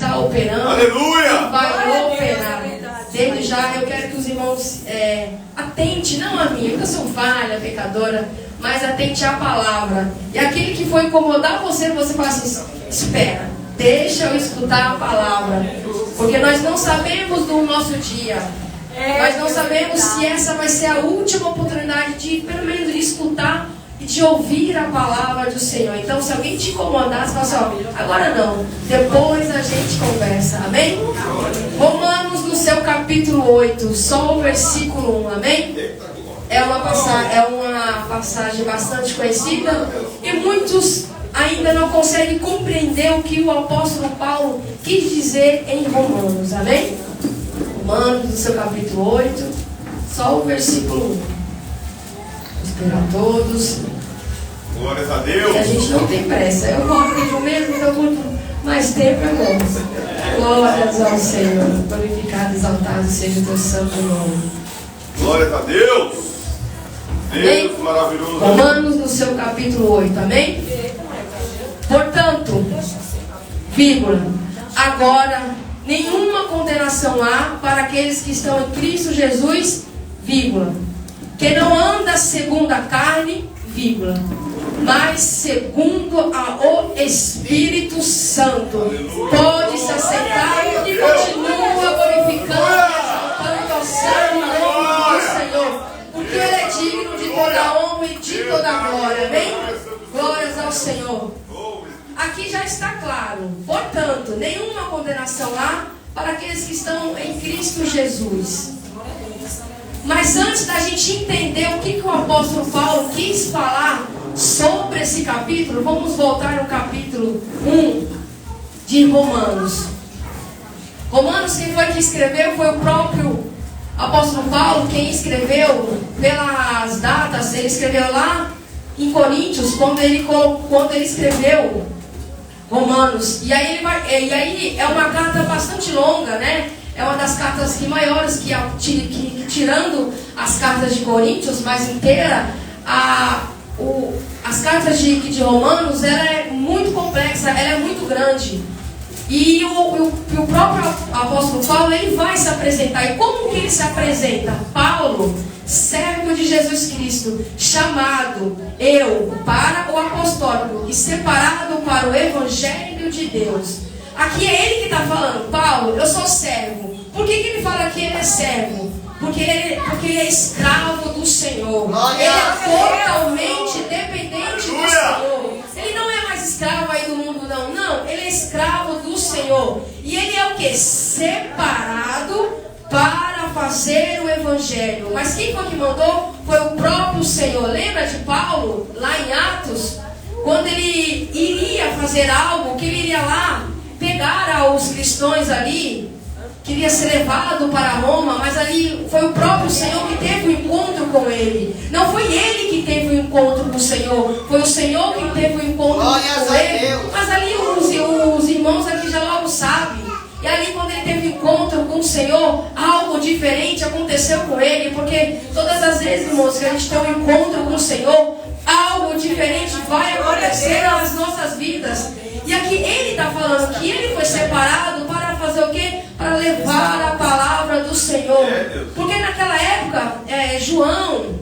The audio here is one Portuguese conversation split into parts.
está operando. Aleluia! E vai operar. Desde já eu quero que os irmãos atente, não a mim, porque eu sou falha, pecadora, mas atente à palavra. E aquele que for incomodar você, você fala assim, espera, deixa eu escutar a palavra. Porque nós não sabemos do nosso dia. Nós não sabemos se essa vai ser a última oportunidade de, pelo menos, de escutar e de ouvir a palavra do Senhor. Então, se alguém te incomodar, você fala assim, ó, agora não, depois a gente conversa, amém? Romanos no seu capítulo 8, só o versículo 1, amém? É uma passagem bastante conhecida e muitos ainda não conseguem compreender o que o apóstolo Paulo quis dizer em Romanos, amém? Romanos no seu capítulo 8, só o versículo 1. Vou esperar todos. Glórias a Deus. E a gente não tem pressa. Eu corro mesmo, então muito mais tempo é bom. Glórias ao Senhor. Glorificado, exaltado seja o teu santo nome. Glórias a Deus. Deus maravilhoso. Romanos no seu capítulo 8, amém? Portanto, vírgula, agora nenhuma condenação há para aqueles que estão em Cristo Jesus, vírgula, que não anda segundo a carne, vírgula, mas segundo o Espírito Santo. Pode se aceitar e continua glorificando e exaltando ao santo nome do Senhor, porque Ele é digno de toda honra e de toda glória, amém? Glórias ao Senhor. Aqui já está claro, portanto, nenhuma condenação há para aqueles que estão em Cristo Jesus. Mas antes da gente entender o que o apóstolo Paulo quis falar sobre esse capítulo, vamos voltar ao capítulo 1 de Romanos. Romanos, quem foi que escreveu foi o próprio apóstolo Paulo, quem escreveu pelas datas, ele escreveu lá em Coríntios, quando ele escreveu Romanos. E aí é uma carta bastante longa, né? É uma das cartas maiores que tirando as cartas de Coríntios, mas inteira, as cartas de Romanos, ela é muito complexa, ela é muito grande. E o próprio apóstolo Paulo, ele vai se apresentar. E como que ele se apresenta? Paulo, servo de Jesus Cristo, chamado eu para o apostólico e separado para o evangelho de Deus. Aqui é ele que está falando, Paulo, eu sou servo. Por que ele fala que ele é servo? Porque ele é escravo do Senhor. Ele é totalmente dependente do Senhor. Ele não é mais escravo aí do mundo, não. Não, ele é escravo do Senhor. E ele é o que? Separado para fazer o evangelho. Mas quem foi que mandou? Foi o próprio Senhor. Lembra de Paulo, lá em Atos? Quando ele iria fazer algo, que ele iria lá pegar os cristãos ali, queria ser levado para Roma, mas ali foi o próprio Senhor que teve o encontro com ele. Não foi ele que teve o encontro com o Senhor, foi o Senhor que teve o encontro com ele. Mas ali os irmãos aqui já logo sabem. E ali quando ele teve encontro com o Senhor, algo diferente aconteceu com ele, porque todas as vezes, irmãos, que a gente tem um encontro com o Senhor, algo diferente vai acontecer nas nossas vidas. E aqui ele está falando que ele foi separado para fazer o quê? Para levar a palavra do Senhor. Porque naquela época, João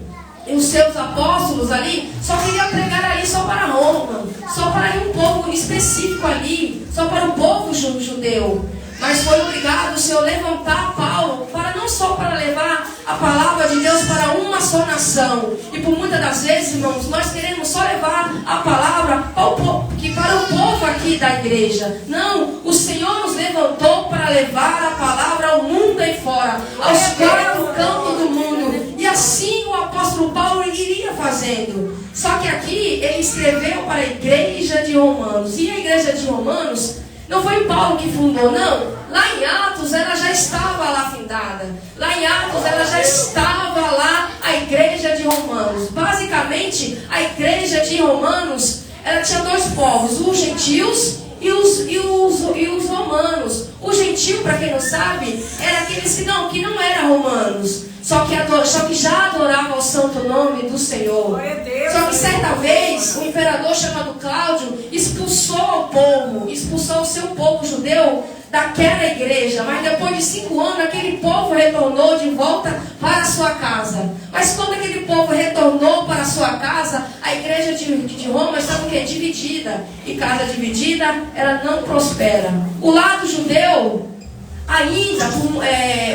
e os seus apóstolos ali só queriam pregar ali só para Roma, só para um povo específico ali, só para o povo judeu. Mas foi obrigado o Senhor levantar Paulo para não só para levar a palavra de Deus para uma só nação. E por muitas das vezes, irmãos, nós queremos só levar a palavra para o povo aqui da igreja. Não, o Senhor nos levantou para levar a palavra ao mundo aí fora, aos quatro cantos do mundo. E assim o apóstolo Paulo iria fazendo. Só que aqui ele escreveu para a igreja de Romanos. E a igreja de Romanos não foi Paulo que fundou, não. Lá em Atos ela já estava lá findada. Lá em Atos ela já estava lá a igreja de Romanos. Basicamente, a igreja de Romanos, ela tinha dois povos, os gentios e os romanos. O gentio, para quem não sabe, era aqueles que não eram romanos. Só que já adorava o santo nome do Senhor. Só que certa vez, o imperador chamado Cláudio expulsou o seu povo judeu daquela igreja, mas depois de 5 anos, aquele povo retornou de volta para a sua casa. Mas quando aquele povo retornou para a sua casa, a igreja de Roma estava o quê? Dividida. E casa dividida, ela não prospera. O lado judeu, ainda,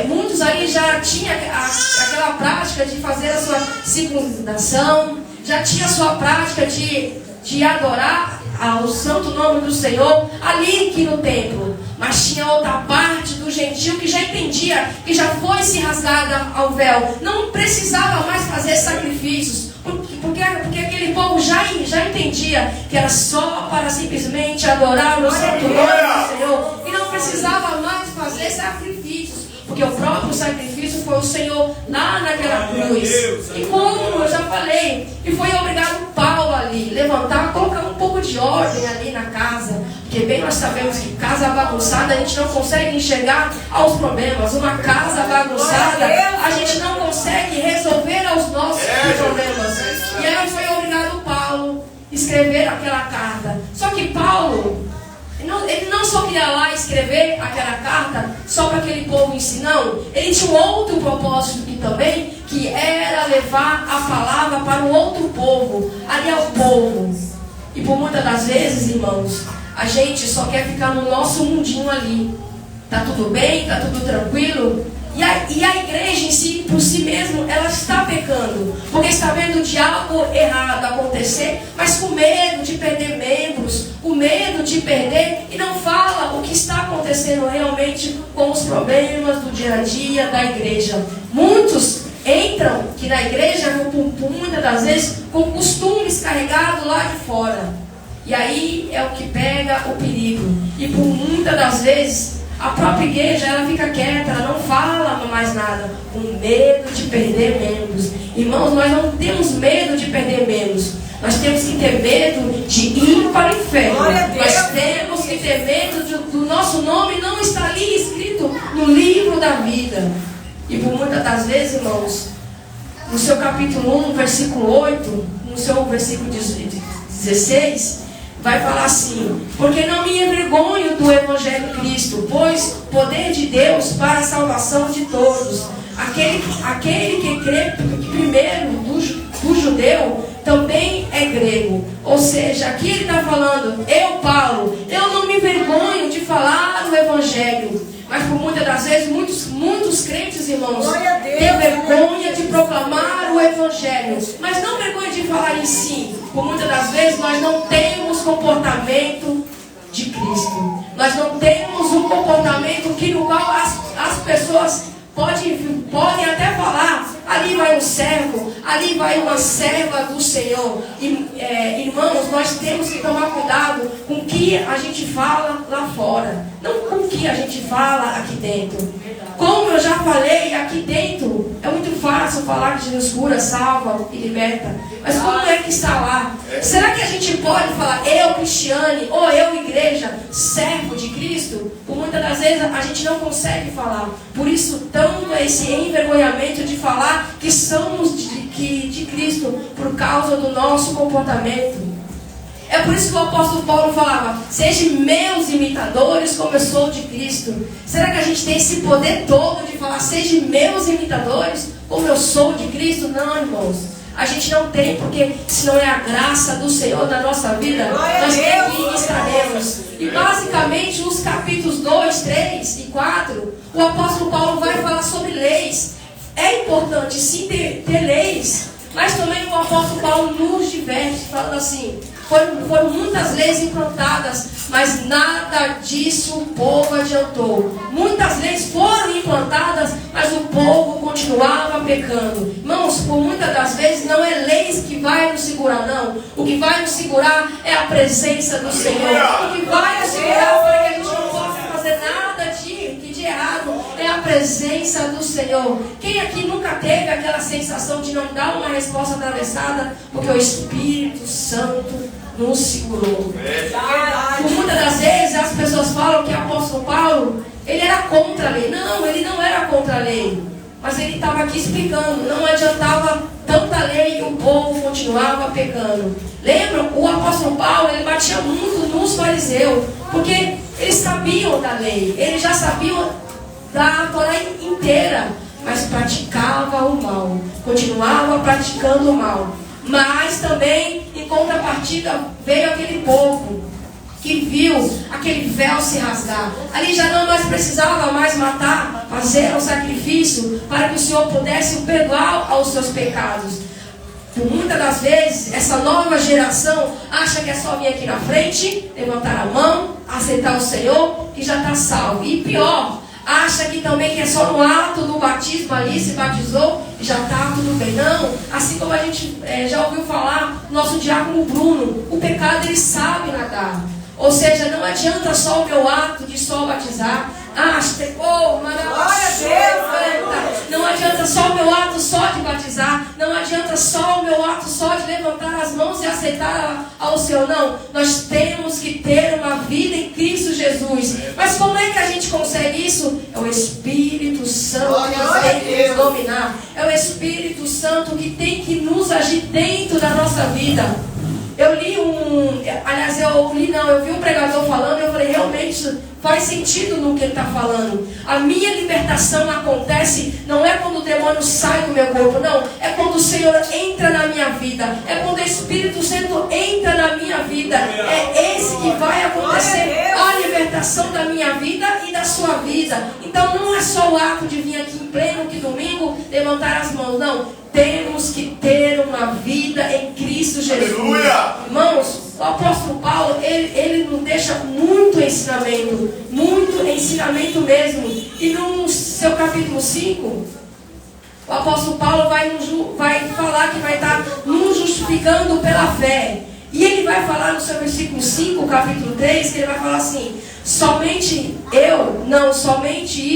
muitos aí já tinham aquela prática de fazer a sua circuncidação, já tinha a sua prática de adorar ao santo nome do Senhor ali aqui no templo. Mas tinha outra parte do gentil que já entendia, que já foi se rasgada ao véu, não precisava mais fazer sacrifícios, porque aquele povo já entendia que era só para simplesmente adorar o santo nome do Senhor, e não precisava mais fazer sacrifícios, porque o próprio sacrifício foi o Senhor lá naquela cruz. E como eu já falei, e foi obrigado Paulo ali levantar, colocar um pouco de ordem ali na casa, porque bem nós sabemos que casa bagunçada a gente não consegue enxergar aos problemas. Uma casa bagunçada a gente não consegue resolver aos nossos problemas. E aí foi obrigado Paulo escrever aquela carta. Só que Paulo, ele não só queria lá escrever aquela carta só para aquele povo ensinar, não. Ele tinha um outro propósito aqui também, que era levar a palavra para um outro povo, ali ao povo. E por muitas das vezes, irmãos, a gente só quer ficar no nosso mundinho ali. Tá tudo bem, tá tudo tranquilo. E a igreja em si, por si mesmo, ela está pecando, porque está vendo de algo errado acontecer, mas com medo de perder membros, com medo de perder, e não fala o que está acontecendo realmente com os problemas do dia a dia da igreja. Muitos entram aqui na igreja, por muitas das vezes, com costumes carregados lá de fora. E aí é o que pega o perigo. E por muitas das vezes, a própria igreja, ela fica quieta, ela não fala mais nada, com medo de perder membros. Irmãos, nós não temos medo de perder membros. Nós temos que ter medo de ir para o inferno. Nós temos que ter medo do nosso nome não estar ali escrito no livro da vida. E por muitas das vezes, irmãos, no seu capítulo 1, versículo 8, no seu versículo 16... vai falar assim: porque não me envergonho do Evangelho de Cristo, pois poder de Deus para a salvação de todos. Aquele que crê primeiro do judeu também é grego. Ou seja, aqui ele está falando, eu, Paulo, eu não me envergonho de falar do Evangelho. Mas por muitas das vezes, muitos crentes, irmãos, têm vergonha de proclamar o Evangelho, mas não vergonha de falar em si. Por muitas das vezes, nós não temos comportamento de Cristo. Nós não temos um comportamento no qual as pessoas podem até falar, ali vai um servo, ali vai uma serva do Senhor. Irmãos, nós temos que tomar cuidado com o que a gente fala lá fora, não com o que a gente fala aqui dentro. Como eu já falei, aqui dentro é muito fácil falar que Jesus cura, salva e liberta. Mas como é que está lá? Será que a gente pode falar, eu, Cristiane, ou eu, igreja, servo de Cristo? Por muitas das vezes a gente não consegue falar. Por isso, tanto esse envergonhamento de falar que somos de Cristo por causa do nosso comportamento. É por isso que o apóstolo Paulo falava, sejam meus imitadores como eu sou de Cristo. Será que a gente tem esse poder todo de falar, sejam meus imitadores como eu sou de Cristo? Não, irmãos. A gente não tem, porque se não é a graça do Senhor na nossa vida, nós nem estaremos. E basicamente nos capítulos 2, 3 e 4, o apóstolo Paulo vai falar sobre leis. É importante sim ter leis, mas também o apóstolo Paulo nos diverte, falando assim, foram muitas leis implantadas, mas nada disso o povo adiantou. Muitas leis foram implantadas, mas o povo continuava pecando. Irmãos, por muitas das vezes não é leis que vai nos segurar, não. O que vai nos segurar é a presença do Senhor. O que vai nos segurar para que a gente não possa fazer nada de errado é a presença do Senhor. Quem aqui nunca teve aquela sensação de não dar uma resposta atravessada porque o Espírito Santo nos segurou? Por muitas das vezes as pessoas falam que o apóstolo Paulo, ele era contra a lei. Não, ele não era contra a lei, mas ele estava aqui explicando, não adiantava tanta lei e o povo continuava pecando. Lembram? O apóstolo Paulo, ele batia muito nos fariseus, porque Eles sabiam da lei, eles já sabiam da Torá inteira, mas praticava o mal, continuava praticando o mal. Mas também, em contrapartida, veio aquele povo que viu aquele véu se rasgar. Ali já não mais precisava mais matar, fazer um sacrifício para que o Senhor pudesse perdoar aos seus pecados. Por muitas das vezes, essa nova geração acha que é só vir aqui na frente, levantar a mão, aceitar o Senhor, que já está salvo. E pior, acha que também que é só no ato do batismo ali, se batizou e já está tudo bem. Não, assim como a gente já ouviu falar, nosso diácono Bruno, o pecado ele sabe nadar. Ou seja, não adianta só o meu ato de só batizar. Não adianta só o meu ato só de batizar. Não adianta só o meu ato só de levantar as mãos e aceitar ao Senhor. Não, nós temos que ter uma vida em Cristo Jesus. Mas como é que a gente consegue isso? É o Espírito Santo que tem que nos dominar. É o Espírito Santo que tem que nos agir dentro da nossa vida. Eu vi um pregador falando, eu falei, realmente faz sentido no que ele está falando. A minha libertação acontece, não é quando o demônio sai do meu corpo, não. É quando o Senhor entra na minha vida. É quando o Espírito Santo entra na minha vida. É esse que vai acontecer a libertação da minha vida e da sua vida. Então não é só o ato de vir aqui em pleno que domingo, levantar as mãos, não. Temos que ter uma vida em Cristo Jesus. Aleluia! Irmãos, o apóstolo Paulo, ele nos deixa muito ensinamento mesmo. E no seu capítulo 5, o apóstolo Paulo vai falar que vai estar nos justificando pela fé. E ele vai falar no seu versículo 5, capítulo 3, que ele vai falar assim: somente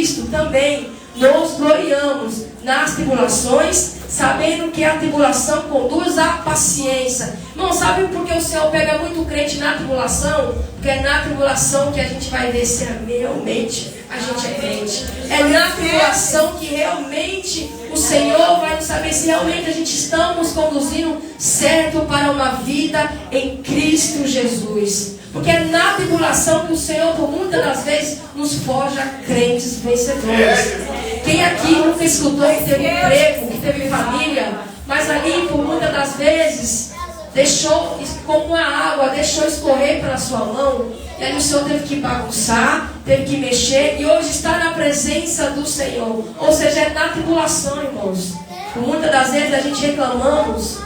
isto também nos gloriamos nas tribulações, sabendo que a tribulação conduz à paciência. Não sabe por que o Senhor pega muito crente na tribulação? Porque é na tribulação que a gente vai ver se realmente a gente é crente. É na tribulação que realmente o Senhor vai saber se realmente a gente estamos conduzindo certo para uma vida em Cristo Jesus. Porque é na tribulação que o Senhor, por muitas das vezes, nos forja crentes vencedores. Quem aqui nunca escutou que teve emprego, que teve família, mas ali, por muitas das vezes, deixou, como a água, deixou escorrer pela sua mão, e aí o Senhor teve que bagunçar, teve que mexer, e hoje está na presença do Senhor. Ou seja, é na tribulação, irmãos. Por muitas das vezes a gente reclamamos,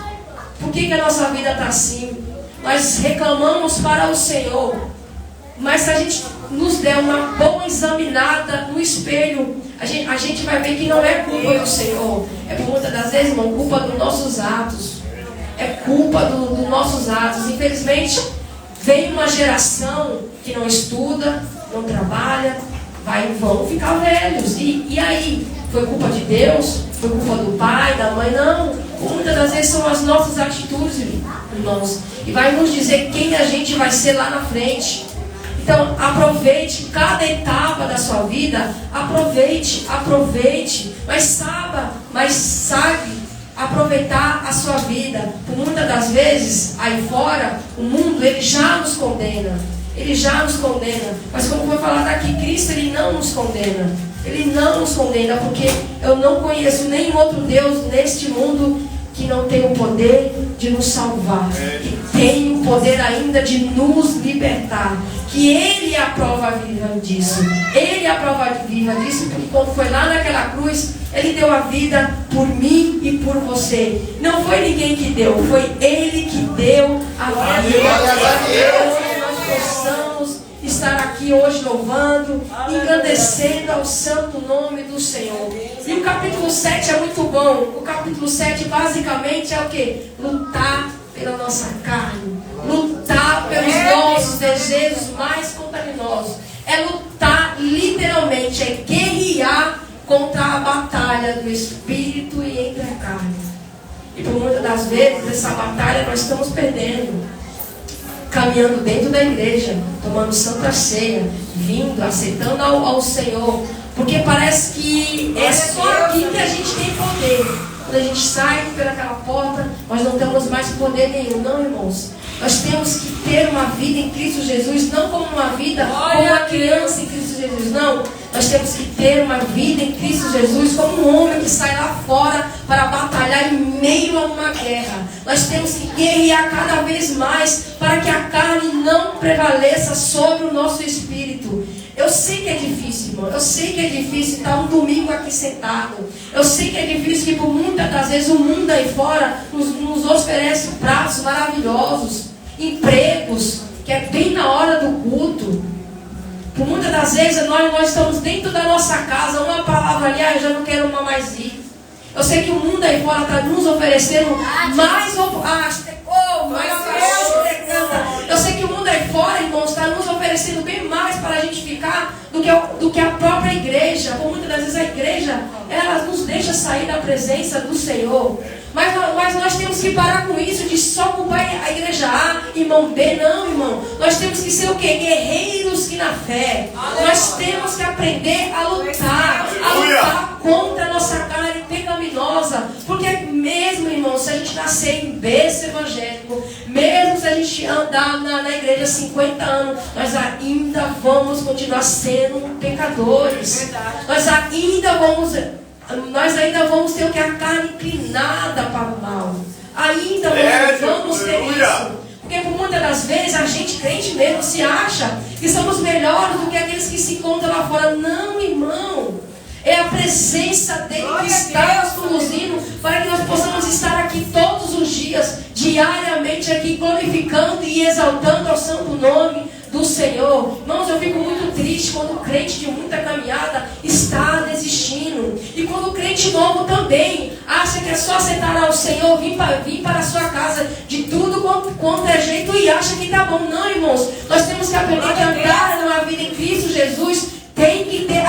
por que a nossa vida está assim? Nós reclamamos para o Senhor, mas se a gente nos der uma boa examinada no espelho, a gente vai ver que não é culpa do Senhor. É por muitas das vezes, irmão, culpa dos nossos atos. É culpa dos nossos atos. Infelizmente, vem uma geração que não estuda, não trabalha, vão ficar velhos. E aí? Foi culpa de Deus? Foi culpa do pai, da mãe? Não. Muitas das vezes são as nossas atitudes, irmãos. E vai nos dizer quem a gente vai ser lá na frente. Então, aproveite cada etapa da sua vida. Aproveite. Mas sabe aproveitar a sua vida. Por muitas das vezes, aí fora, o mundo, ele já nos condena. Mas como foi falado aqui, Cristo, ele não nos condena. Ele não nos condena, porque eu não conheço nenhum outro Deus neste mundo que não tem o poder de nos salvar, que tem o poder ainda de nos libertar, que Ele é a prova viva disso. Ele é a prova viva disso, porque quando foi lá naquela cruz, Ele deu a vida por mim e por você. Não foi ninguém que deu, foi Ele que deu a vida. Que nós possamos estar aqui hoje louvando, engrandecendo ao santo nome do Senhor. E o capítulo 7 é muito bom. O capítulo 7 basicamente é o que? Lutar pela nossa carne, lutar pelos nossos desejos mais pecaminosos. É lutar literalmente, é guerrear contra a batalha do Espírito e entre a carne. E por muitas das vezes essa batalha nós estamos perdendo. Caminhando dentro da igreja, tomando santa ceia, vindo, aceitando ao Senhor, porque parece que é só aqui que a gente tem poder. Quando a gente sai pelaquela porta, nós não temos mais poder nenhum. Não, irmãos, nós temos que ter uma vida em Cristo Jesus, não como uma vida como uma criança em Cristo Jesus, não. Nós temos que ter uma vida em Cristo Jesus como um homem que sai lá fora para batalhar em meio a uma guerra. Nós temos que guerrear cada vez mais para que a carne não prevaleça sobre o nosso espírito. Eu sei que é difícil, irmão. Eu sei que é difícil estar um domingo aqui sentado. Eu sei que é difícil que por muitas das vezes o mundo aí fora nos oferece pratos maravilhosos, empregos, que é bem na hora do culto. Por muitas das vezes nós estamos dentro da nossa casa, uma palavra ali, eu já não quero mais ir. Eu sei que o mundo aí fora está nos oferecendo mais eu sei que o mundo aí fora, irmãos, está nos oferecendo bem mais para a gente ficar do que a própria igreja. Por muitas das vezes a igreja, ela nos deixa sair da presença do Senhor. Mas nós temos que parar com isso de só culpar a igreja A, irmão B. Não, irmão. Nós temos que ser o quê? Guerreiros que na fé. Nós temos que aprender a lutar contra a nossa carne pecaminosa. Porque mesmo, irmão, se a gente nascer em berço evangélico, mesmo se a gente andar na igreja 50 anos, nós ainda vamos continuar sendo pecadores. Nós ainda vamos ter o que? A carne inclinada para o mal. Ainda vamos ter isso. Porque por muitas das vezes a gente, crente mesmo, se acha que somos melhores do que aqueles que se encontram lá fora. Não, irmão. É a presença dele que está nos conduzindo para que nós possamos estar aqui todos os dias, diariamente aqui, glorificando e exaltando ao santo nome do Senhor. Irmãos, eu fico muito triste quando o crente de muita caminhada está desistindo. E quando o crente novo também acha que é só aceitar ao Senhor, vir para a sua casa de tudo quanto é jeito e acha que está bom. Não, irmãos, nós temos que aprender que andar numa vida em Cristo Jesus tem que ter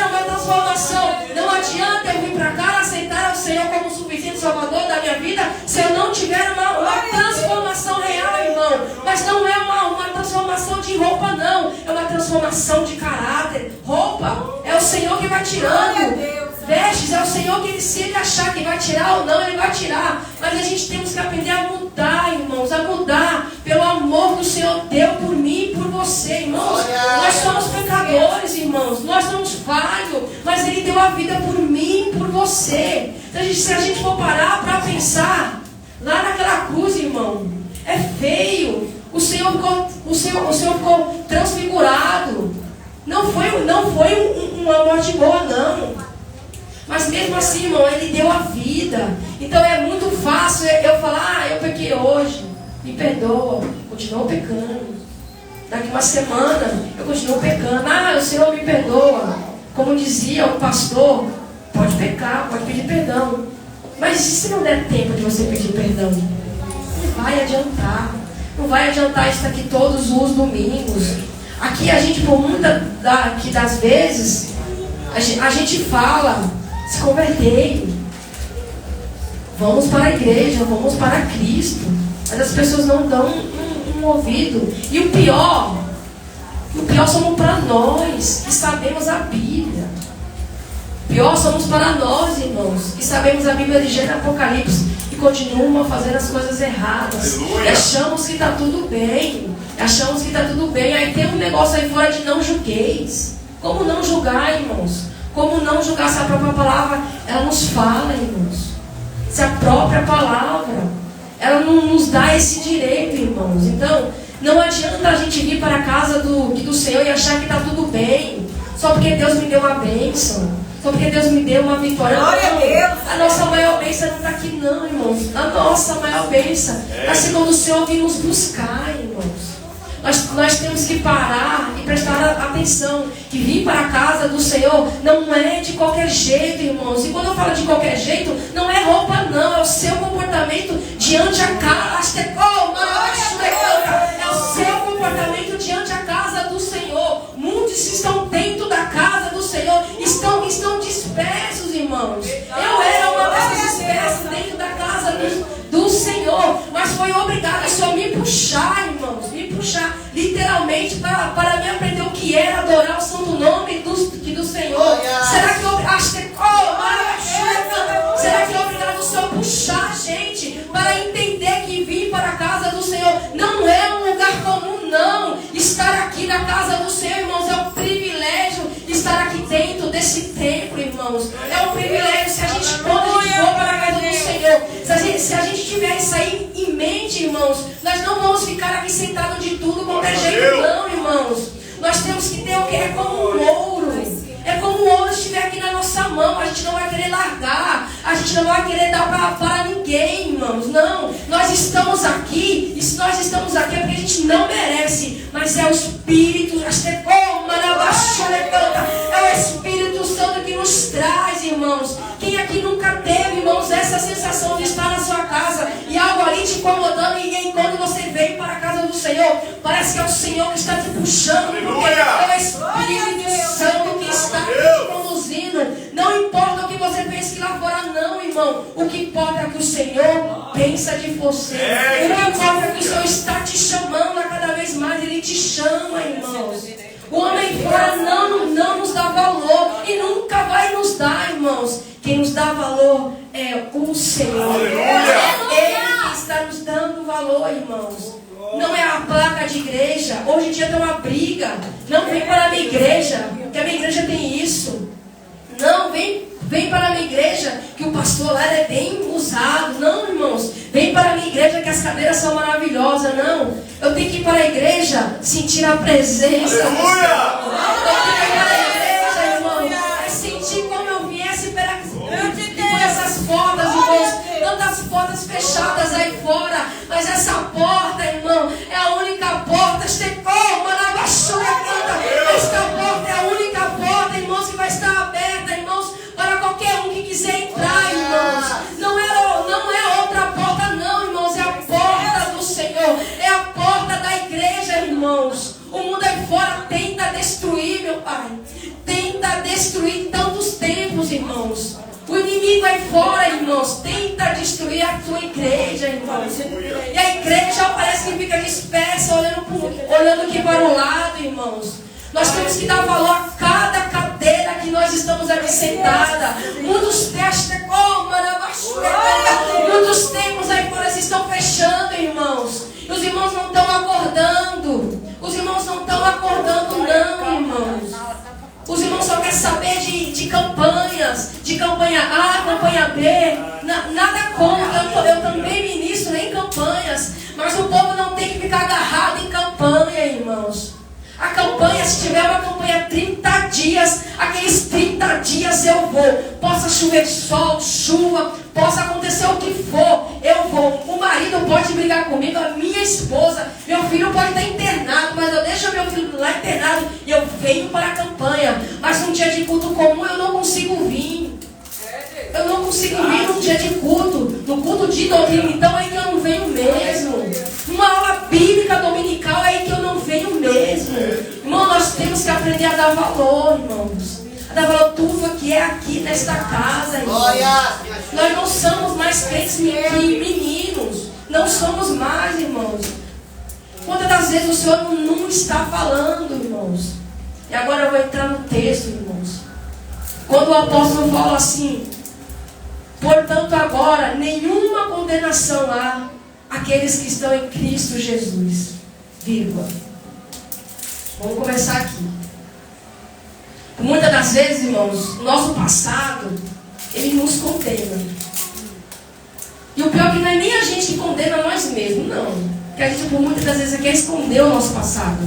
uma transformação. Não adianta eu vir para cá aceitar ao Senhor como suficiente Salvador da minha vida se eu não tiver uma transformação real, irmão. Mas não é uma transformação de roupa, não. É uma transformação de caráter. Roupa é o Senhor que vai tirando. Vestes é o Senhor que se ele achar que vai tirar ou não, ele vai tirar. Mas a gente temos que aprender a mudar, irmãos. A mudar pelo amor que o Senhor deu por mim e por você, irmãos. Nós somos pecadores, irmãos. Nós somos falhos. Mas ele deu a vida por mim e por você. Então, se a gente for parar para pensar, lá naquela cruz, irmão, é feio. O Senhor ficou transfigurado. Não foi uma morte boa, não. Mas mesmo assim, irmão, ele deu a vida. Então é muito fácil eu falar, eu pequei hoje, me perdoa, continuo pecando. Daqui uma semana, eu continuo pecando. O Senhor me perdoa. Como dizia o pastor, pode pecar, pode pedir perdão. Mas e se não der tempo de você pedir perdão? Não vai adiantar. Não vai adiantar estar aqui todos os domingos. Aqui a gente, por muitas das vezes, a gente fala, se convertei, vamos para a igreja, vamos para Cristo, mas as pessoas não dão um ouvido. E o pior somos para nós que sabemos a Bíblia. O pior somos para nós, irmãos, que sabemos a Bíblia de Gênesis e Apocalipse e continuamos fazendo as coisas erradas. E achamos que está tudo bem. Aí tem um negócio aí fora de não julgueis. Como não julgar, irmãos? Como não julgar se a própria palavra, ela nos fala, irmãos? Se a própria palavra, ela não nos dá esse direito, irmãos. Então, não adianta a gente vir para a casa do Senhor e achar que está tudo bem. Só porque Deus me deu uma bênção. Só porque Deus me deu uma vitória. Glória a Deus. A nossa maior bênção não está aqui, não, irmãos. A nossa maior bênção está sendo quando o Senhor vir nos buscar, irmãos. Nós temos que parar e prestar atenção que vir para a casa do Senhor não é de qualquer jeito, irmãos. E quando eu falo de qualquer jeito, não é roupa, não. É o seu comportamento diante a casa. É o seu comportamento diante a casa do Senhor. Muitos que estão dentro da casa do Senhor estão dispersos, irmãos. Eu era uma dessas dispersas dentro da casa do Senhor, mas foi obrigado a só me puxar, irmãos, literalmente para me aprender o que era adorar o santo nome do Senhor. Será que é obrigado o Senhor puxar a gente para entender que vir casa do Senhor, irmãos, é um privilégio estar aqui dentro desse templo, irmãos. É um privilégio se a gente, quando a gente for para a casa do Senhor, se a gente tiver isso aí em mente, irmãos, nós não vamos ficar aqui sentados de tudo quanto é jeito, não, irmãos. Nós temos que ter o que? É como um ouro. É como o ouro estiver aqui na nossa mão. A gente não vai querer largar. A gente não vai querer dar para ninguém, irmãos. Não. Nós estamos aqui. E se nós estamos aqui é porque a gente não merece. Mas é o Espírito. É o Espírito Santo que nos traz, irmãos. Quem aqui nunca teve, irmãos, essa sensação de estar na sua casa e algo ali te incomodando, e aí quando você vem para a casa do Senhor, parece que é o Senhor que está te puxando, porque é o Espírito Santo que está te conduzindo. Não importa o que você pense que lá fora, não, irmão. O que importa é que o Senhor pensa de você. O que importa é que o Senhor está te chamando a cada vez mais. Ele te chama, irmãos. O homem fora não nos dá valor e nunca vai nos dar, irmãos. Quem nos dá valor é o Senhor. É Ele que está nos dando valor, irmãos. Não é a placa de igreja. Hoje em dia tem uma briga. Não vem para a minha igreja, porque a minha igreja tem isso. Não, vem para a minha igreja, que o pastor lá é bem usado. Não, irmãos. Vem para a minha igreja, que as cadeiras são maravilhosas. Não. Eu tenho que ir para a igreja sentir a presença do Senhor. Eu tenho que ir para a igreja, irmão. É sentir como eu viesse por essas portas, irmãos. Tantas portas fechadas aí fora. Mas essa porta, irmão, é a única porta. Esta porta é a única porta, irmãos, que vai estar aberta, irmãos, para qualquer um que quiser entrar, irmãos. Não é outra porta, não, irmãos. É a porta do Senhor. É a porta da igreja, irmãos. O mundo aí fora tenta destruir, meu Pai. Tenta destruir tantos templos, irmãos. O inimigo aí fora, irmãos, tenta destruir a tua igreja, irmãos. E a igreja parece que fica dispersa, olhando aqui para o lado, irmãos. Nós temos que dar valor a cada cadeira que nós estamos aqui sentada. Muitos templos aí fora estão fechando, irmãos. E os irmãos não estão acordando. Os irmãos não estão acordando, não, irmãos. Os irmãos só querem saber de campanhas, de campanha A, campanha B. Nada contra, eu também ministro em campanhas. Mas o povo não tem que ficar agarrado em campanha, irmãos. A campanha, se tiver uma campanha 30 dias, aqueles 30 dias eu vou. Possa chover sol, chuva, possa acontecer o que for, eu vou. O marido pode brigar comigo, a minha esposa, meu filho pode estar internado, mas eu deixo meu filho lá internado e eu venho para a campanha. Mas num dia de culto comum eu não consigo vir. Eu não consigo vir num dia de culto, no culto de doutrina, então é que eu não venho mesmo. Uma aula bíblica dominical é aí que eu não venho mesmo. Irmão, nós temos que aprender a dar valor, irmãos. A dar valor tudo que é aqui nesta casa, irmãos. Nós não somos mais crentes que meninos. Não somos mais, irmãos. Quantas das vezes o Senhor não está falando, irmãos? E agora eu vou entrar no texto, irmãos. Quando o apóstolo fala assim: portanto agora nenhuma condenação há aqueles que estão em Cristo Jesus. Vírgula. Vamos começar aqui. Muitas das vezes, irmãos, o nosso passado, ele nos condena. E o pior é que não é nem a gente que condena nós mesmos, não. Porque a gente, por muitas das vezes, quer esconder o nosso passado.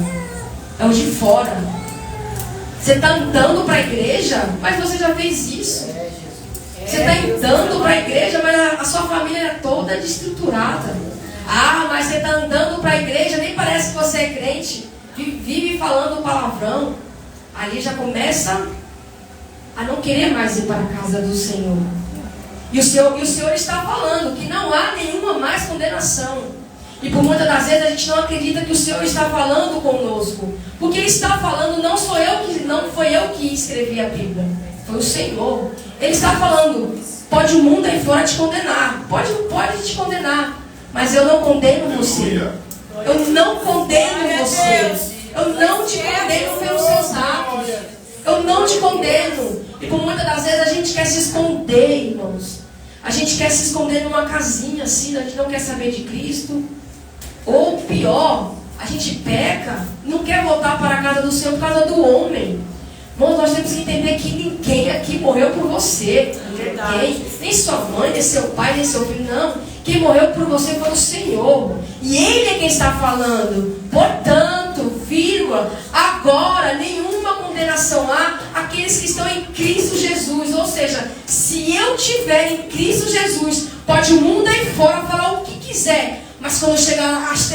É o de fora. Você está andando para a igreja, mas você já fez isso. Você está andando para a igreja, mas a sua família é toda desestruturada. Ah, mas você está andando para a igreja, nem parece que você é crente, vive falando palavrão. Ali já começa a não querer mais ir para a casa do Senhor. E o Senhor está falando que não há nenhuma mais condenação. E por muitas das vezes a gente não acredita que o Senhor está falando conosco. Porque Ele está falando, não foi eu que escrevi a Bíblia. Foi o Senhor. Ele está falando, pode o mundo aí fora te condenar. Pode te condenar. Mas eu não condeno você. Eu não condeno você. Eu não te condeno pelos seus atos. Eu não te condeno. E por muitas das vezes a gente quer se esconder, irmãos. A gente quer se esconder numa casinha assim, a gente não quer saber de Cristo. Ou pior, a gente peca, não quer voltar para a casa do Senhor por causa do homem. Irmãos, nós temos que entender que ninguém aqui morreu por você. Ninguém, nem sua mãe, nem seu pai, nem seu filho, não. Quem morreu por você foi o Senhor. E Ele é quem está falando. Portanto, vírgula, agora nenhuma condenação há aqueles que estão em Cristo Jesus. Ou seja, se eu estiver em Cristo Jesus, pode o mundo aí fora falar o que quiser. Mas quando chegar lá, mas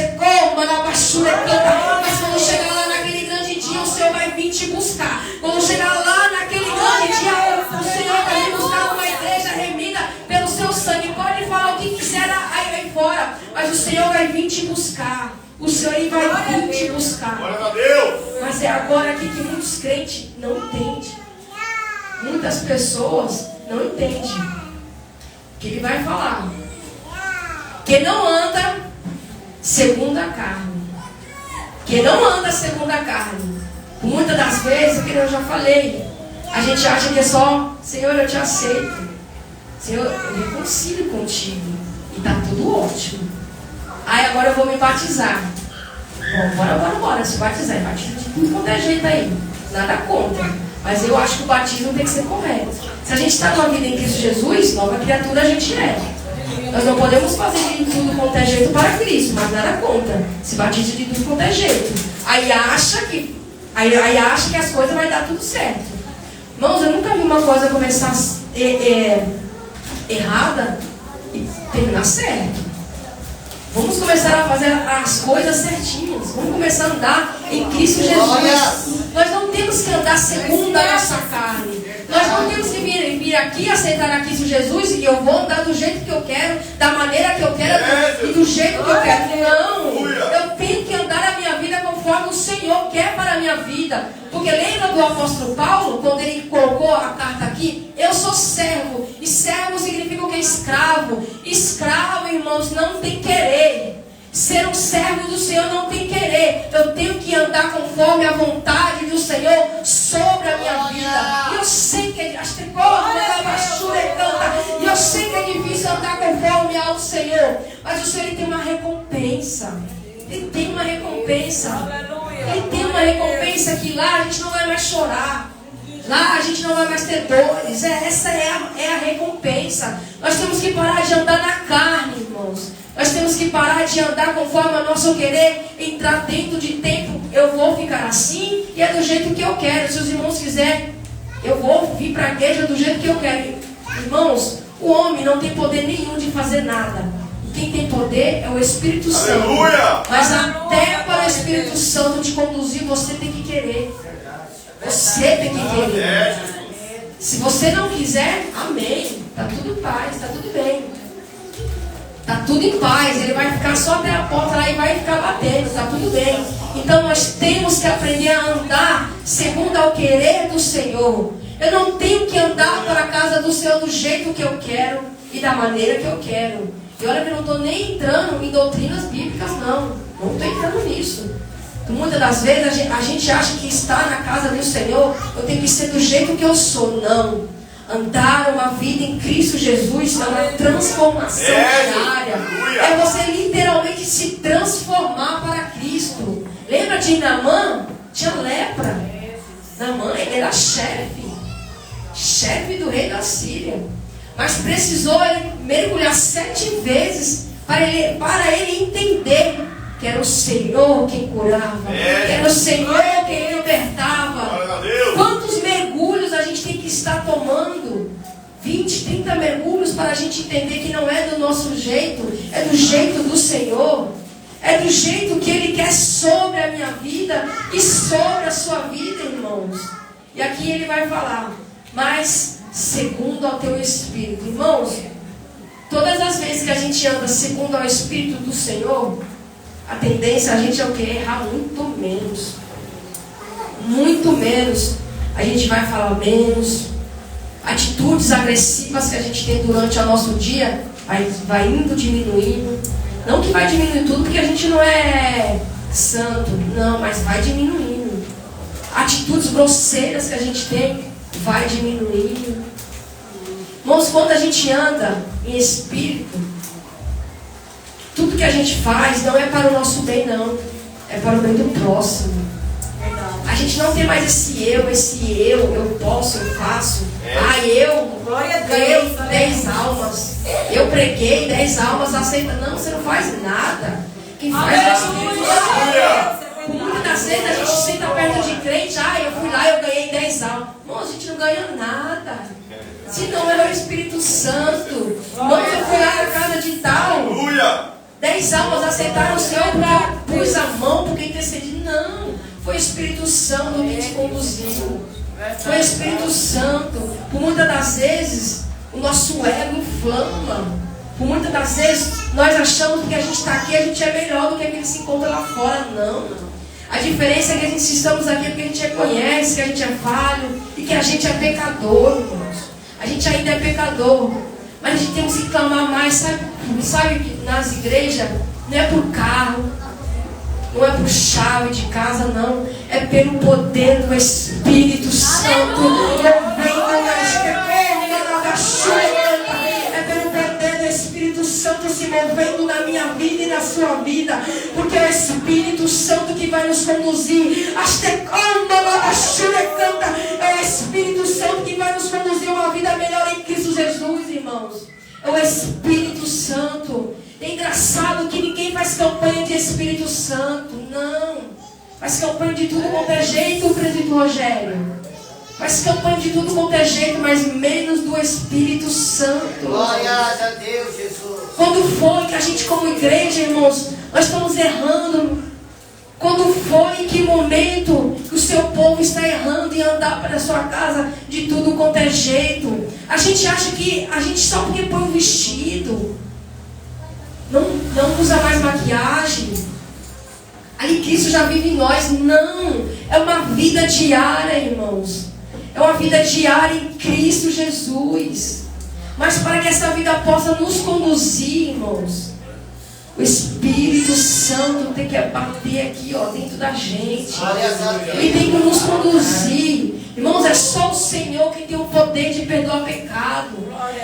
quando chegar lá naquele grande dia, o Senhor vai vir te buscar. Quando chegar lá naquele grande dia, o Senhor vai vir buscar uma igreja remida pelo seu sangue. Pode falar o que quiser aí fora, mas o Senhor vai vir te buscar. O Senhor vai vir te buscar. Glória a Deus. Mas é agora aqui que muitos crentes não entendem. Muitas pessoas não entendem. Que Ele vai falar. Que não anda segundo a carne. Que não anda segundo a carne. Muitas das vezes, que eu já falei, a gente acha que é só, Senhor, eu te aceito. Senhor, eu reconcilio contigo. E está tudo ótimo. Aí agora eu vou me batizar. Bom, bora se batizar. Batiza de tudo quanto é jeito aí. Nada contra. Mas eu acho que o batismo tem que ser correto. Se a gente está numa vida em Cristo Jesus, nova criatura a gente é. Nós não podemos fazer de tudo quanto é jeito para Cristo, mas nada contra. Se batiza de tudo quanto é jeito. Aí acha que as coisas vai dar tudo certo. Irmãos, eu nunca vi uma coisa começar errada e terminar certo. Vamos começar a fazer as coisas certinhas. Vamos começar a andar em Cristo Jesus. Nós não temos que andar segundo a nossa carne. Nós não temos que vir aqui aceitar a Cristo Jesus e eu vou andar do jeito que eu quero, da maneira que eu quero e do jeito que eu quero. Não, eu tenho que andar a minha vida conforme o Senhor quer para a minha vida. Porque lembra do apóstolo Paulo, quando ele colocou a carta aqui? Eu sou servo. E servo significa o que? Escravo. Escravo, irmãos, não tem querer. Ser um servo do Senhor não tem querer. Eu tenho que andar conforme a vontade do Senhor sobre a minha vida. E eu sei que é difícil andar conforme ao Senhor. Mas o Senhor ele tem uma recompensa. Ele tem uma recompensa. Ele tem uma recompensa que lá a gente não vai mais chorar. Lá a gente não vai mais ter dores. Essa é a recompensa. Nós temos que parar de andar na carne, irmãos. Nós temos que parar de andar conforme o nosso querer. Entrar dentro de tempo. Eu vou ficar assim e é do jeito que eu quero. Se os irmãos quiserem, eu vou vir para a igreja do jeito que eu quero. Irmãos, o homem não tem poder nenhum de fazer nada. Quem tem poder é o Espírito Santo. Aleluia! Mas até para o Espírito Santo te conduzir, você tem que querer. Você tem que querer. Se você não quiser, amém. Está tudo em paz, está tudo bem. Está tudo em paz. Ele vai ficar só até a porta lá e vai ficar batendo. Está tudo bem. Então nós temos que aprender a andar segundo ao querer do Senhor. Eu não tenho que andar para a casa do Senhor do jeito que eu quero e da maneira que eu quero. E olha que eu não estou nem entrando em doutrinas bíblicas, não. Não estou entrando nisso. Muitas das vezes a gente acha que está na casa do Senhor, eu tenho que ser do jeito que eu sou. Não. Andar uma vida em Cristo Jesus é uma transformação diária. É você literalmente se transformar para Cristo. Lembra de Naamã? Tinha lepra. Naamã, ele era chefe do rei da Síria. Mas precisou ele mergulhar 7 vezes para ele entender que era o Senhor quem curava, que era o Senhor quem libertava. Quantos mergulhos a gente tem que estar tomando? 20, 30 mergulhos para a gente entender que não é do nosso jeito, é do jeito do Senhor. É do jeito que Ele quer sobre a minha vida e sobre a sua vida, irmãos. E aqui Ele vai falar, mas segundo ao teu Espírito. Irmãos, todas as vezes que a gente anda segundo ao Espírito do Senhor, a tendência a gente é o que? Errar muito menos. Muito menos. A gente vai falar menos. Atitudes agressivas que a gente tem durante o nosso dia vai indo diminuindo. Não que vai diminuir tudo, porque a gente não é santo. Não, mas vai diminuindo. Atitudes grosseiras que a gente tem vai diminuindo. Irmãos, quando a gente anda em espírito, tudo que a gente faz não é para o nosso bem, não. é para o bem do próximo. A gente não tem mais esse eu posso, eu faço. Eu ganhei 10 almas. Eu preguei 10 almas, aceita. Não, você não faz nada. Quem faz é o Espírito Santo. Muitas das vezes a gente senta perto de crente, eu fui lá, eu ganhei 10 almas. Irmão, a gente não ganha nada. Se não é o Espírito Santo. Irmão, eu fui lá na casa de tal. 10 almas aceitaram o Senhor porque eu pus a mão, porque intercedi. Não. Foi o Espírito Santo que te conduziu. Foi o Espírito Santo. Por muitas das vezes, o nosso ego inflama. Por muitas das vezes, nós achamos que a gente está aqui, a gente é melhor do que aquele que se encontra lá fora. Não. A diferença é que a gente estamos aqui porque a gente reconhece que a gente é falho e que a gente é pecador, irmãos. A gente ainda é pecador. Mas a gente tem que clamar mais, sabe que nas igrejas não é por carro, não é por chave de casa, não. É pelo poder do Espírito Santo. É pelo poder do Espírito Santo se movendo na minha vida e na sua vida. Porque é o Espírito Santo que vai nos conduzir. É o Espírito Santo que vai nos conduzir a uma vida melhor em Cristo Jesus, irmãos. É o Espírito Santo. É engraçado que ninguém faz campanha de Espírito Santo. Não. Faz campanha de tudo quanto é jeito, o presbítero Rogério. Faz campanha de tudo quanto é jeito, mas menos do Espírito Santo. Glória a Deus, Jesus. Quando foi que a gente como igreja, irmãos, nós estamos errando? Quando foi, em que momento que o seu povo está errando em andar para a sua casa de tudo quanto é jeito? A gente acha que a gente só porque põe um vestido, não usa mais maquiagem, aí Cristo já vive em nós. Não, é uma vida diária, irmãos. É uma vida diária em Cristo Jesus. Mas para que essa vida possa nos conduzir, irmãos, o Espírito Santo tem que bater aqui, dentro da gente. Ele tem que nos conduzir. Irmãos, é só o Senhor que tem o poder de perdoar pecado.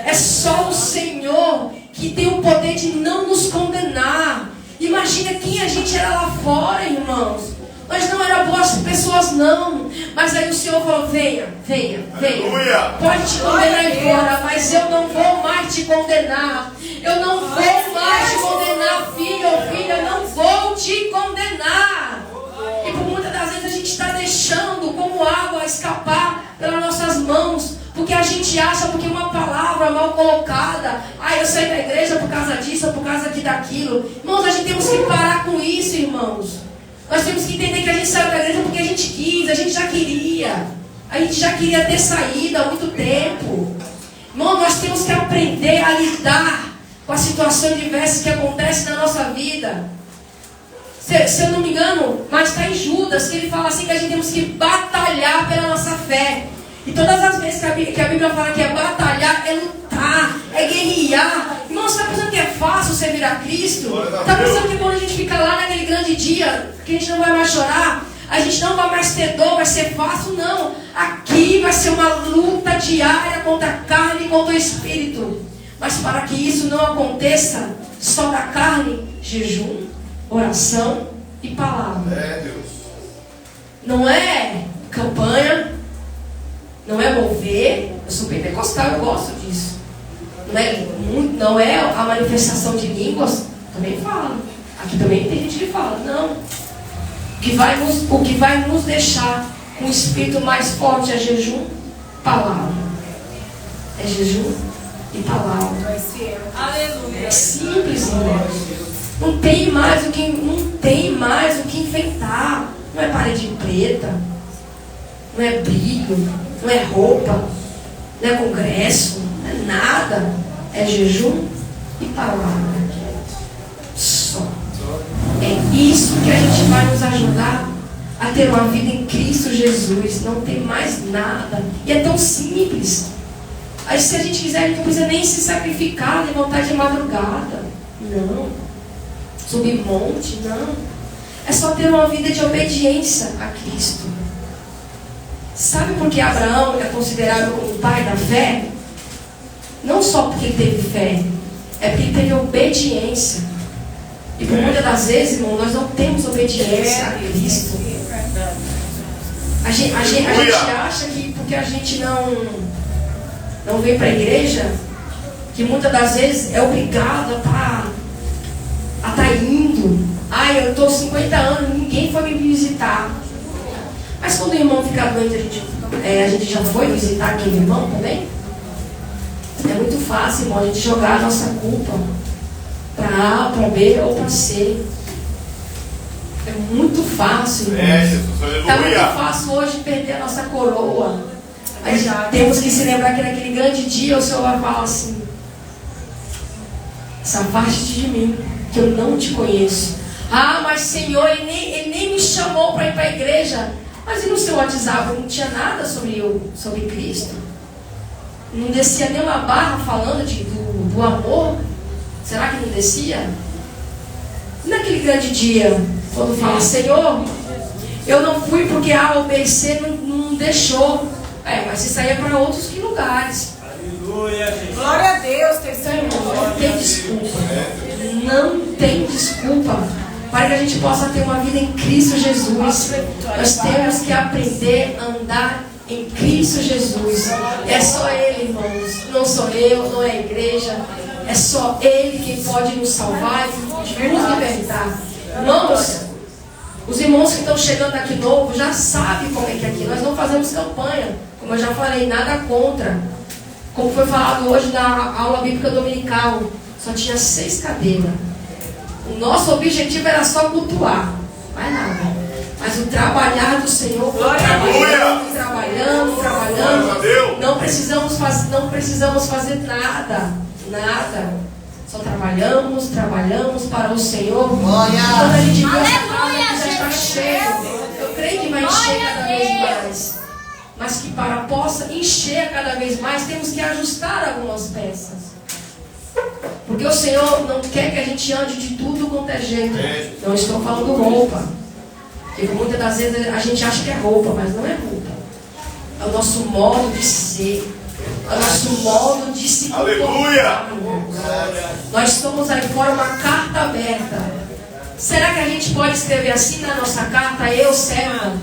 É só o Senhor que tem o poder de não nos condenar. Imagina quem a gente era lá fora, irmãos. Nós não éramos boas pessoas, não. Mas aí o Senhor falou, venha. Pode te condenar aí fora, mas eu não vou mais te condenar. Eu não vou mais te condenar, filho ou filha. Eu não vou te condenar. E por muitas das vezes a gente está deixando como água escapar pelas nossas mãos. Porque a gente acha, porque uma palavra mal colocada, eu saí da igreja por causa disso, ou por causa daquilo. Irmãos, a gente temos que parar com isso, irmãos. Nós temos que entender que a gente saiu da igreja porque a gente quis, a gente já queria. A gente já queria ter saído há muito tempo. Irmão, nós temos que aprender a lidar com as situações diversas que acontecem na nossa vida. Se eu não me engano, mas está em Judas, que ele fala assim que a gente temos que batalhar pela nossa fé. E todas as vezes que a Bíblia fala que é batalhar, é lutar, é guerrear. Irmão, você está pensando que é fácil servir a Cristo? Está pensando que quando a gente fica lá naquele grande dia, que a gente não vai mais chorar, a gente não vai mais ter dor, vai ser fácil? Não. Aqui vai ser uma luta diária contra a carne e contra o Espírito. Mas para que isso não aconteça, só da carne, jejum, oração e palavra. Deus. Não é campanha, não é mover. Eu sou pentecostal, eu gosto disso. Não é a manifestação de línguas. Também falo. Aqui também tem gente que fala. Não. O que vai nos deixar com o espírito mais forte é jejum, palavra. É jejum e palavra. Aleluia. É simples, irmãos. Não tem mais o que enfeitar. Não é parede preta, não é brilho, não é roupa, não é congresso, não é nada. É jejum e palavra. Só. É isso que a gente vai nos ajudar a ter uma vida em Cristo Jesus. Não tem mais nada. E é tão simples. Aí se a gente quiser, a gente não precisa nem se sacrificar, levantar de madrugada. Não. Subir monte, não. É só ter uma vida de obediência a Cristo. Sabe por que Abraão é considerado como o pai da fé? Não só porque ele teve fé, é porque ele teve obediência. E por muitas das vezes, irmão, nós não temos obediência a Cristo. A gente acha que porque a gente não vem para a igreja, que muitas das vezes é obrigado a estar indo. Ai, eu estou 50 anos, ninguém foi me visitar. Mas quando o irmão fica doente, a gente já foi visitar aquele irmão também? É muito fácil, irmão, a gente jogar a nossa culpa para A, para B ou para C. É muito fácil, irmão. Está muito fácil hoje perder a nossa coroa. Mas temos que se lembrar que naquele grande dia o Senhor vai falar assim: afaste de mim, que eu não te conheço. Ah, mas Senhor, ele nem me chamou para ir para a igreja. Mas e no seu WhatsApp não tinha nada sobre Cristo? Não descia nenhuma barra falando do amor? Será que não descia? E naquele grande dia, quando fala: Senhor, eu não fui porque A ou B e C não deixou. Mas isso aí é para outros lugares. Aleluia, gente. Glória a Deus, não tem desculpa. Não tem desculpa para que a gente possa ter uma vida em Cristo Jesus. Nós temos que aprender a andar em Cristo Jesus. É só Ele, irmãos. Não sou eu, não é a igreja. É só Ele quem pode nos salvar e nos libertar. Irmãos, os irmãos que estão chegando aqui novo já sabem como é que é aqui. Nós não fazemos campanha. Como eu já falei, nada contra. Como foi falado hoje na aula bíblica dominical, só tinha 6 cadeiras. O nosso objetivo era só cultuar, mais nada. Mas o trabalhar do Senhor, trabalhando. Não precisamos fazer nada. Só trabalhamos para o Senhor. Quando a gente vê essa casa já está cheio, eu creio que vai encher cada vez mais. Mas que possa encher cada vez mais, temos que ajustar algumas peças. Porque o Senhor não quer que a gente ande de tudo quanto é jeito. Não estou falando roupa. Porque muitas das vezes a gente acha que é roupa, mas não é roupa. É o nosso modo de ser. É o nosso modo de se comportar. Nós somos aí fora uma carta aberta. Será que a gente pode escrever assim na nossa carta? Eu, serva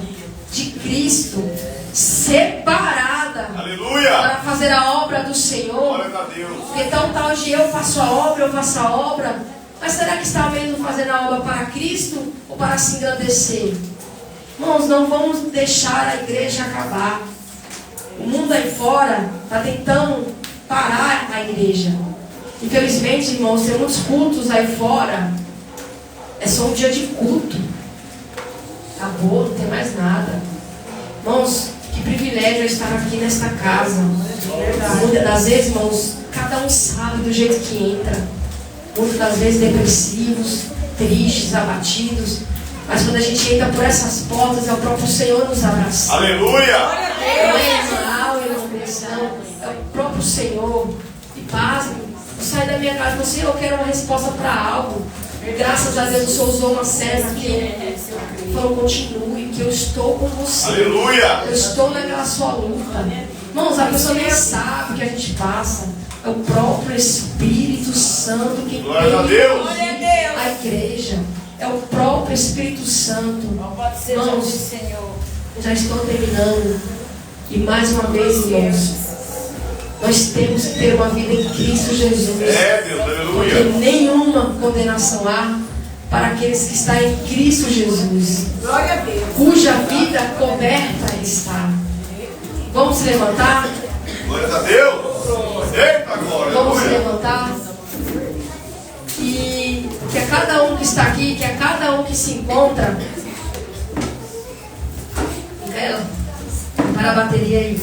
de Cristo, separada, aleluia, para fazer a obra do Senhor. Então tal de eu faço a obra, mas será que está mesmo fazendo a obra para Cristo ou para se engrandecer? Irmãos, não vamos deixar a igreja acabar. O mundo aí fora está tentando parar a igreja. Infelizmente, irmãos, tem muitos cultos aí fora. É só um dia de culto. Acabou, não tem mais nada. Irmãos, que privilégio é estar aqui nesta casa. Muitas das vezes, irmãos, cada um sabe do jeito que entra. Muitas das vezes depressivos, tristes, abatidos. Mas quando a gente entra por essas portas, é o próprio Senhor nos abraçar. Aleluia! Não é mal, é opressão, é o próprio Senhor. E paz, eu saí da minha casa e falei assim: eu quero uma resposta para algo. Graças a Deus o Senhor usou uma serva que falou: continue, que eu estou com você. Aleluia! Eu estou naquela sua luta. Irmãos, a pessoa nem sabe o que a gente passa. É o próprio Espírito Santo que tem a igreja. É o próprio Espírito Santo. Irmãos, já estou terminando. E mais uma vez, irmãos, nós temos que ter uma vida em Cristo Jesus. Deus, aleluia. Porque nenhuma condenação há para aqueles que estão em Cristo Jesus. Glória a Deus. Cuja vida coberta está. Vamos se levantar? Glória a Deus. Eita, glória. Vamos se levantar. E que a cada um que está aqui, que a cada um que se encontra, para a bateria aí.